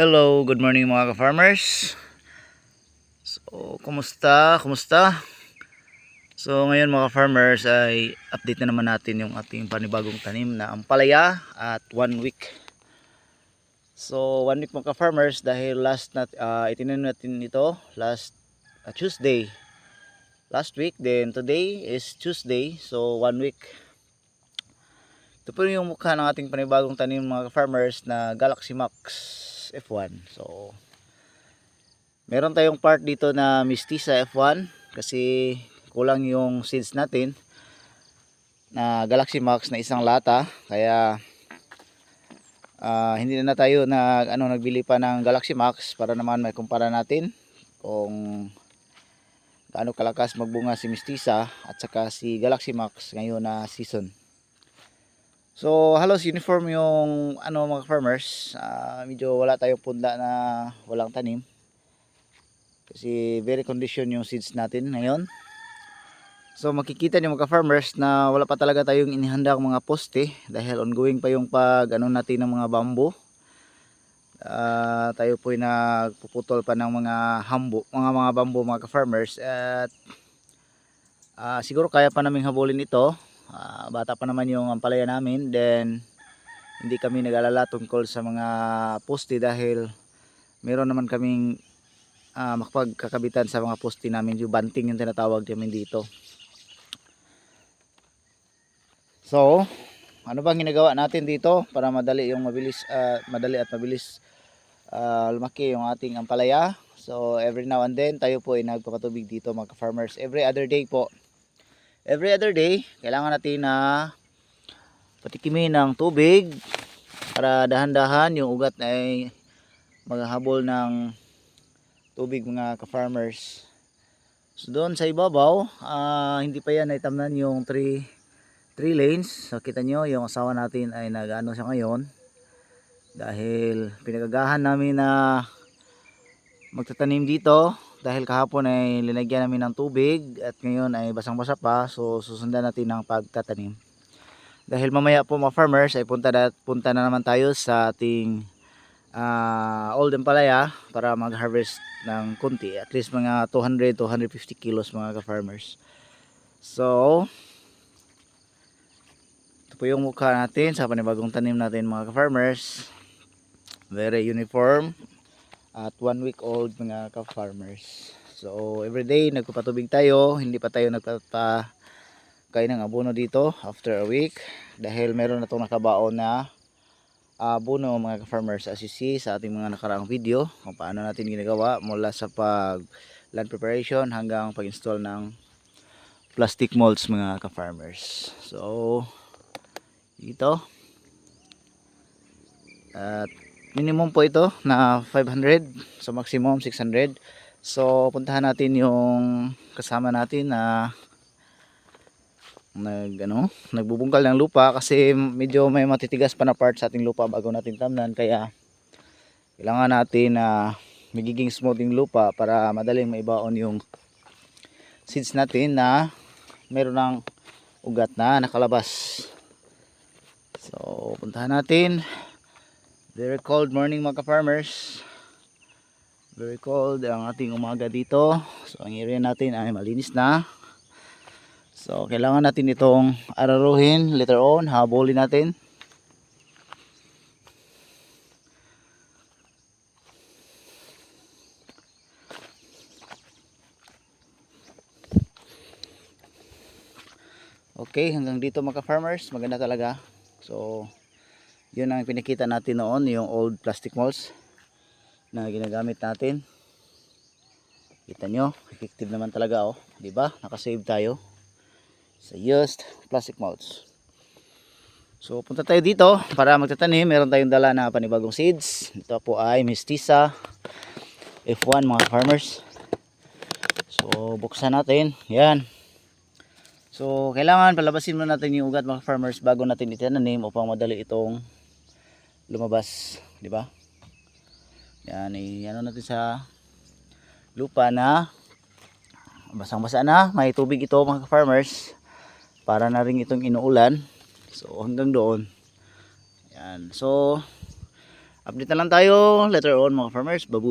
Hello, good morning mga ka-farmers. So, kumusta? So, ngayon mga farmers ay update na naman natin yung ating panibagong tanim na ampalaya at 1 week. So, 1 week mga ka-farmers dahil itinanim natin ito last Tuesday. Last week, then today is Tuesday. So, 1 week. Ito po yung mukha ng ating panibagong tanim mga ka-farmers na Galaxy Max F1. So, meron tayong part dito na Mestiza F1 kasi kulang yung seeds natin na Galaxy Max na isang lata, kaya hindi na tayo nagbili pa ng Galaxy Max para naman may kumpara natin kung gaano kalakas magbunga si Mestiza at saka si Galaxy Max ngayon na season. So halos uniform yung mga farmers, medyo wala tayong punda na walang tanim kasi very condition yung seeds natin ngayon. So makikita niyo mga farmers na wala pa talaga tayong inihandang mga poste dahil ongoing pa yung natin ng mga bamboo. Tayo po ay nagpuputol pa ng mga bamboo mga farmers at siguro kaya pa naming habulin ito. Bata pa naman yung ampalaya namin, then hindi kami nag-alala tungkol sa mga poste dahil meron naman kaming makapagkakabitan sa mga poste namin, yung banting yung tinatawag namin dito. So ano bang ginagawa natin dito para madali at mabilis lumaki yung ating ampalaya? So every now and then tayo po ay nagpapatubig dito mga farmers. Every other day kailangan natin na patikimin ng tubig para dahan-dahan yung ugat ay maghahabol ng tubig mga ka-farmers. So doon sa ibabaw, hindi pa yan naitamnan yung 3 lanes. So kita nyo yung asawa natin ay nag-ano siya ngayon dahil pinagagahan namin na magtatanim dito dahil kahapon ay linagyan namin ng tubig at ngayon ay basang-basa pa. So susundan natin ng pagtatanim dahil mamaya po mga farmers ay punta na naman tayo sa ating old ampalaya para mag-harvest ng kunti, at least mga 200-250 kilos mga ka-farmers. So ito po yung mukha natin sa panibagong tanim natin mga ka-farmers. Very uniform at 1 week old mga ka-farmers. So everyday nagpapatubig tayo, hindi pa tayo nagpapakain ng abono dito after a week dahil meron na itong nakabaon na abono mga ka-farmers. As you see sa ating mga nakaraang video kung paano natin ginagawa mula sa land preparation hanggang pag-install ng plastic molds mga ka-farmers. So ito at minimum po ito na 500, so maximum 600. So puntahan natin yung kasama natin na nagbubungkal ng lupa kasi medyo may matitigas pa na part sa ating lupa bago natin tamnan, kaya kailangan natin na magiging smooth yung lupa para madaling maibaon yung seeds natin na meron ng ugat na nakalabas. So puntahan natin. Very cold morning mga ka-farmers. Very cold ang ating umaga dito. So ang area natin ay malinis na. So kailangan natin itong araruhin later on, habulin natin. Okay, hanggang dito mga ka-farmers, maganda talaga. So yun ang pinakita natin noon, yung old plastic molds na ginagamit natin. Kita nyo, effective naman talaga, di ba? Nakasave tayo sa used plastic molds. So punta tayo dito para magtatanim. Meron tayong dala na panibagong seeds. Ito po ay Mestiza F1 mga farmers. So buksan natin. Yan. So kailangan palabasin muna natin yung ugat mga farmers bago natin itananim upang madali itong lumabas, di ba? Yan, ano natin sa lupa na basang-basa na, may tubig ito mga farmers, para na rin itong inuulan. So hanggang doon. Yan. So Update na lang tayo later on mga farmers. Babu